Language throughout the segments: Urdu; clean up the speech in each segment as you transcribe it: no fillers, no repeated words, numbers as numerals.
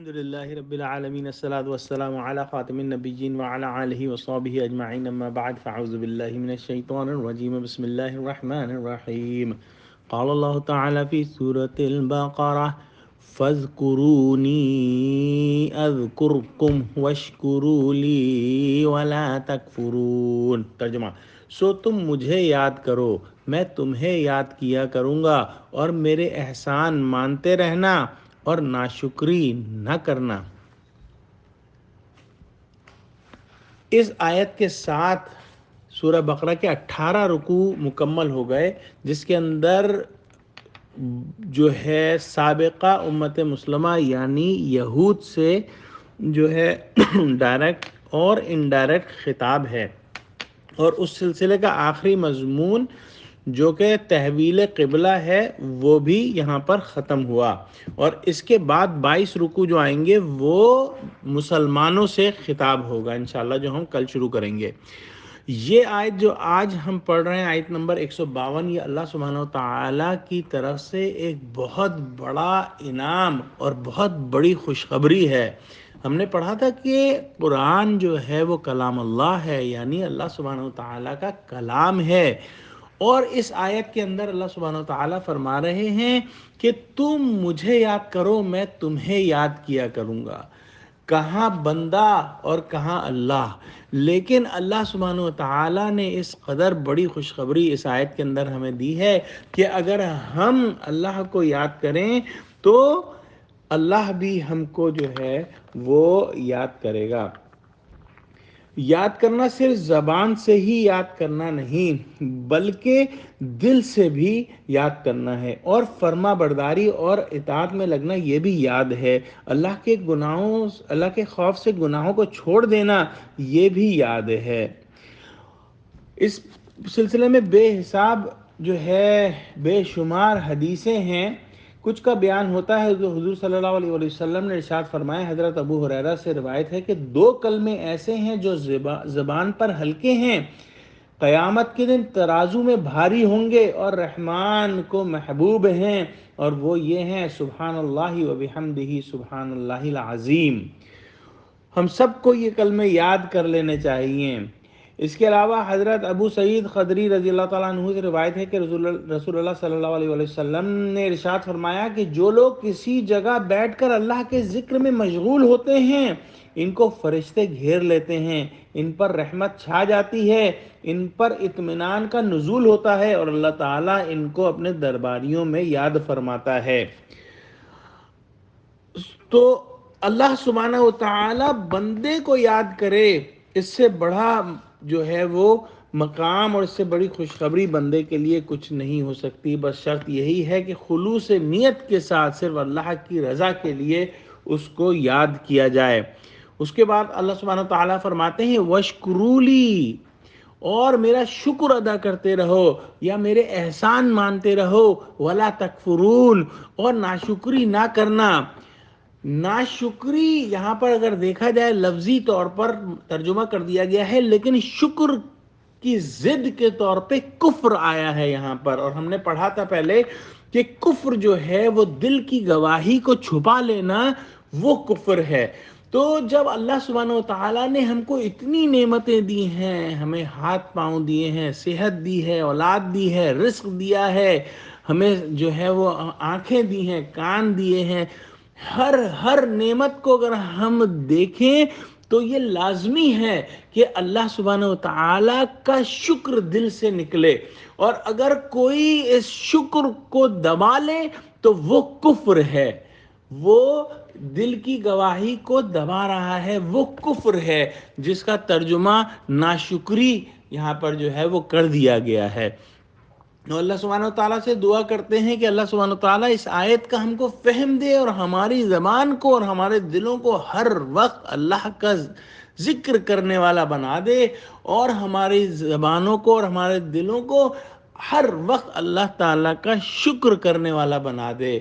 الحمد لله رب العالمين الصلاة والسلام على خاتم النبيين وعلى آله وصحبه أجمعين أما بعد فأعوذ بالله من الشيطان الرجيم بسم الله الرحمن الرحيم قال الله تعالى في سورة البقرة فاذكروني أذكركم واشكروا لي ولا تكفرون ترجمہ تم مجھے یاد کرو میں تمہیں یاد کیا کروں گا اور میرے احسان مانتے رہنا اور ناشکری نہ کرنا۔ اس آیت کے ساتھ سورہ بقرہ کے 18 رکوع مکمل ہو گئے، جس کے اندر جو ہے سابقہ امت مسلمہ یعنی یہود سے جو ہے ڈائریکٹ اور انڈائریکٹ خطاب ہے، اور اس سلسلے کا آخری مضمون جو کہ تحویل قبلہ ہے وہ بھی یہاں پر ختم ہوا، اور اس کے بعد 22 رکوع جو آئیں گے وہ مسلمانوں سے خطاب ہوگا انشاءاللہ، جو ہم کل شروع کریں گے۔ یہ آیت جو آج ہم پڑھ رہے ہیں، آیت نمبر 152، یہ اللہ سبحانہ و تعالیٰ کی طرف سے ایک بہت بڑا انعام اور بہت بڑی خوشخبری ہے۔ ہم نے پڑھا تھا کہ قرآن جو ہے وہ کلام اللہ ہے، یعنی اللہ سبحانہ و تعالیٰ کا کلام ہے، اور اس آیت کے اندر اللہ سبحانہ و تعالیٰ فرما رہے ہیں کہ تم مجھے یاد کرو میں تمہیں یاد کیا کروں گا۔ کہاں بندہ اور کہاں اللہ، لیکن اللہ سبحانہ و تعالیٰ نے اس قدر بڑی خوشخبری اس آیت کے اندر ہمیں دی ہے کہ اگر ہم اللہ کو یاد کریں تو اللہ بھی ہم کو جو ہے وہ یاد کرے گا۔ یاد کرنا صرف زبان سے ہی یاد کرنا نہیں بلکہ دل سے بھی یاد کرنا ہے، اور فرما برداری اور اطاعت میں لگنا یہ بھی یاد ہے۔ اللہ کے خوف سے گناہوں کو چھوڑ دینا یہ بھی یاد ہے۔ اس سلسلے میں بے حساب جو ہے بے شمار حدیثیں ہیں۔ کچھ کا بیان ہوتا ہے جو حضور صلی اللہ علیہ وسلم نے ارشاد فرمایا، حضرت ابو ہریرہ سے روایت ہے کہ 2 کلمے ایسے ہیں جو زبان پر ہلکے ہیں، قیامت کے دن ترازو میں بھاری ہوں گے اور رحمان کو محبوب ہیں، اور وہ یہ ہیں سبحان اللہ و بحمدہ سبحان اللہ العظیم۔ ہم سب کو یہ کلمے یاد کر لینے چاہیے۔ اس کے علاوہ حضرت ابو سعید خدری رضی اللہ تعالیٰ عنہ سے روایت ہے کہ رسول اللہ صلی اللہ علیہ وسلم نے ارشاد فرمایا کہ جو لوگ کسی جگہ بیٹھ کر اللہ کے ذکر میں مشغول ہوتے ہیں ان کو فرشتے گھیر لیتے ہیں، ان پر رحمت چھا جاتی ہے، ان پر اطمینان کا نزول ہوتا ہے، اور اللہ تعالیٰ ان کو اپنے درباریوں میں یاد فرماتا ہے۔ تو اللہ سبحانہ و تعالیٰ بندے کو یاد کرے، اس سے بڑا جو ہے وہ مقام اور اس سے بڑی خوشخبری بندے کے لیے کچھ نہیں ہو سکتی، بس شرط یہی ہے کہ خلوص نیت کے ساتھ صرف اللہ کی رضا کے لیے اس کو یاد کیا جائے۔ اس کے بعد اللہ سبحانہ تعالیٰ فرماتے ہیں وَاشْكُرُوا لِي، اور میرا شکر ادا کرتے رہو یا میرے احسان مانتے رہو، وَلَا تَكْفُرُونَ، اور ناشکری نہ کرنا۔ ناشکری یہاں پر اگر دیکھا جائے لفظی طور پر ترجمہ کر دیا گیا ہے، لیکن شکر کی ضد کے طور پہ کفر آیا ہے یہاں پر، اور ہم نے پڑھا تھا پہلے کہ کفر جو ہے وہ دل کی گواہی کو چھپا لینا وہ کفر ہے۔ تو جب اللہ سبحانہ و تعالیٰ نے ہم کو اتنی نعمتیں دی ہیں، ہمیں ہاتھ پاؤں دیے ہیں، صحت دی ہے، اولاد دی ہے، رزق دیا ہے، ہمیں جو ہے وہ آنکھیں دی ہیں، کان دیے ہیں، ہر نعمت کو اگر ہم دیکھیں تو یہ لازمی ہے کہ اللہ سبحانہ و تعالیٰ کا شکر دل سے نکلے، اور اگر کوئی اس شکر کو دبا لے تو وہ کفر ہے، وہ دل کی گواہی کو دبا رہا ہے، وہ کفر ہے، جس کا ترجمہ ناشکری یہاں پر جو ہے وہ کر دیا گیا ہے۔ اللہ سبحانہ وتعالیٰ سے دعا کرتے ہیں کہ اللہ سبحانہ وتعالیٰ اس آیت کا ہم کو فہم دے، اور ہماری زبان کو اور ہمارے دلوں کو ہر وقت اللہ کا ذکر کرنے والا بنا دے، اور ہماری زبانوں کو اور ہمارے دلوں کو ہر وقت اللہ تعالیٰ کا شکر کرنے والا بنا دے۔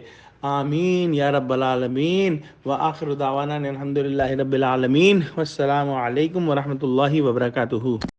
آمین یا رب العالمین، وآخر دعوانا الحمدللہ رب العالمین، والسلام علیکم ورحمۃ اللہ وبرکاتہ۔